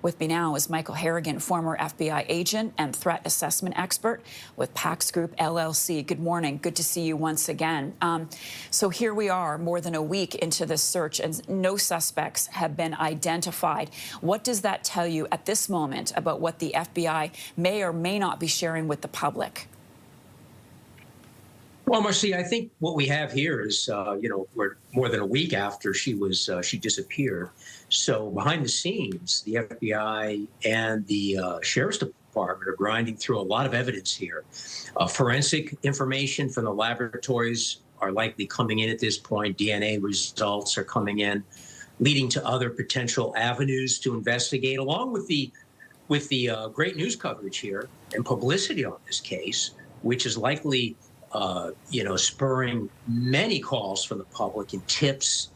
With me now is Michael Harrigan, former FBI agent and threat assessment expert with Pax Group LLC. Good morning. Good to see you once again. So here we are, more than a week into this search, and no suspects have been identified. What does that tell you at this moment about what the FBI may or may not be sharing with the public? Well, Marcy, I think what we have here is, we're more than a week after she disappeared. So behind the scenes, the FBI and the Sheriff's Department are grinding through a lot of evidence here. Forensic information from the laboratories are likely coming in at this point. DNA results are coming in, leading to other potential avenues to investigate, along with the great news coverage here and publicity on this case, which is likely spurring many calls from the public and tips,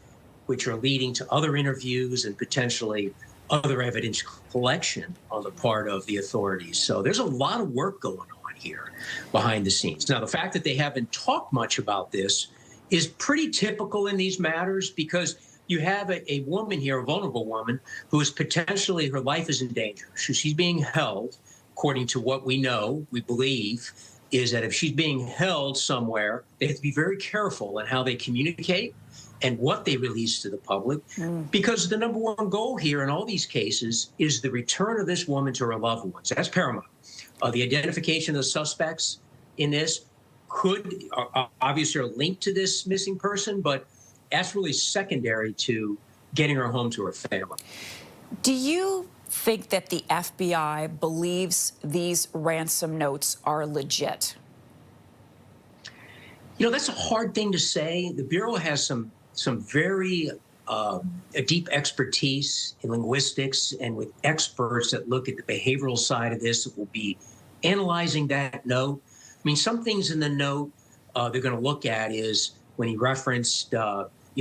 which are leading to other interviews and potentially other evidence collection on the part of the authorities. So there's a lot of work going on here behind the scenes. Now, the fact that they haven't talked much about this is pretty typical in these matters, because you have a woman here, a vulnerable woman, who is potentially, her life is in danger. She's being held, according to what we know, we believe, is that if she's being held somewhere, they have to be very careful in how they communicate and what they release to the public, because the number one goal here in all these cases is the return of this woman to her loved ones. That's paramount. The identification of the suspects in this could obviously are linked to this missing person, but that's really secondary to getting her home to her family. Do you think that the FBI believes these ransom notes are legit? You know, that's a hard thing to say. The Bureau has some very deep expertise in linguistics, and with experts that look at the behavioral side of this, that will be analyzing that note. I mean, some things in the note they're going to look at is when he referenced,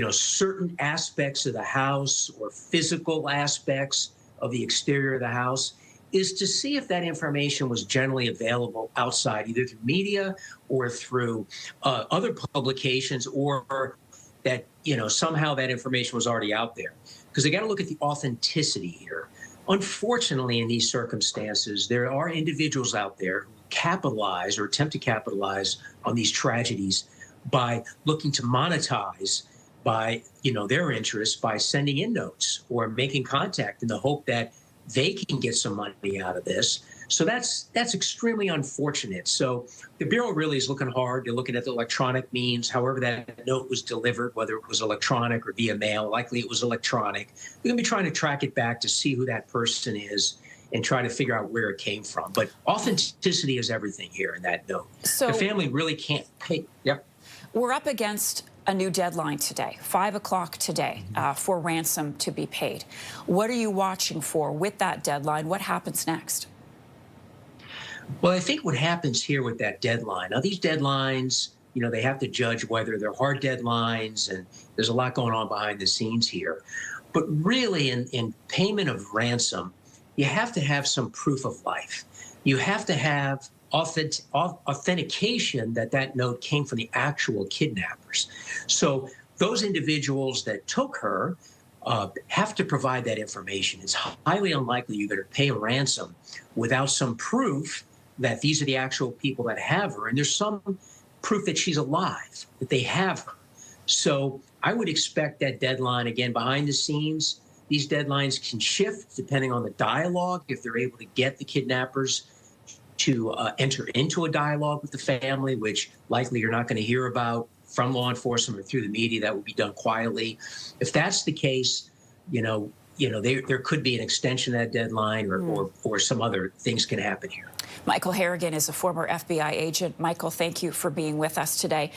certain aspects of the house or physical aspects of the exterior of the house, is to see if that information was generally available outside, either through media or through other publications, or that, somehow that information was already out there. Because they got to look at the authenticity here. Unfortunately, in these circumstances, there are individuals out there who capitalize or attempt to capitalize on these tragedies by looking to monetize by their interests by sending in notes or making contact in the hope that they can get some money out of this. So that's extremely unfortunate. So the Bureau really is looking hard. They're looking at the electronic means, however that note was delivered, whether it was electronic or via mail. Likely it was electronic. They're going to be trying to track it back to see who that person is and try to figure out where it came from. But authenticity is everything here in that note. So the family really can't pay. Yep. We're up against a new deadline today, 5 o'clock today, for ransom to be paid. What are you watching for with that deadline? What happens next? Well, I think what happens here with that deadline, now these deadlines, they have to judge whether they're hard deadlines, and there's a lot going on behind the scenes here. But really, in payment of ransom, you have to have some proof of life. You have to have authentication that that note came from the actual kidnappers. So those individuals that took her have to provide that information. It's highly unlikely you're going to pay a ransom without some proof that these are the actual people that have her, and there's some proof that she's alive, that they have her. So I would expect that deadline, again, behind the scenes. These deadlines can shift depending on the dialogue, if they're able to get the kidnappers to enter into a dialogue with the family, which likely you're not going to hear about from law enforcement or through the media. That would be done quietly. If that's the case, there could be an extension of that deadline, or some other things can happen here. Michael Harrigan is a former FBI agent. Michael, thank you for being with us today.